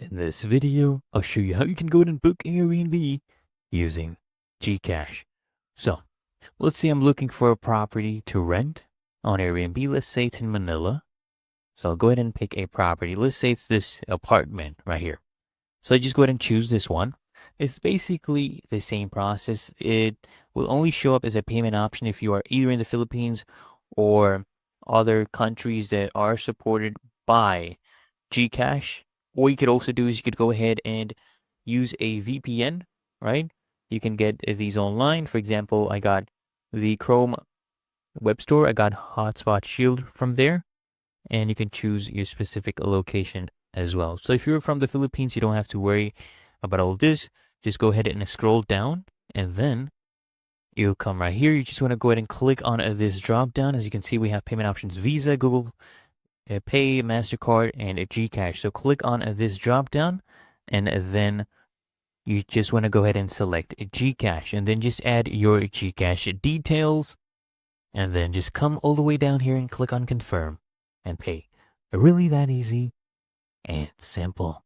In this video, I'll show you how you can go ahead and book Airbnb using GCash. So, let's say I'm looking for a property to rent on Airbnb. Let's say it's in Manila. So I'll go ahead and pick a property. Let's say it's this apartment right here. So I just go ahead and choose this one. It's basically the same process. It will only show up as a payment option if you are either in the Philippines or other countries that are supported by GCash. What you could also do is you could go ahead and use a VPN, right? You can get these online. For example, I got the Chrome web store. I got Hotspot Shield from there, and you can choose your specific location as well. So if you're from the Philippines, you don't have to worry about all this. Just go ahead and scroll down, and then you'll come right here. You just want to go ahead and click on this drop down. As you can see, we have payment options: Visa, Google Pay, MasterCard, and a GCash. So click on this drop down, and then you just want to go ahead and select GCash, and then just add your GCash details, and then just come all the way down here and click on confirm and pay. Really that easy and simple.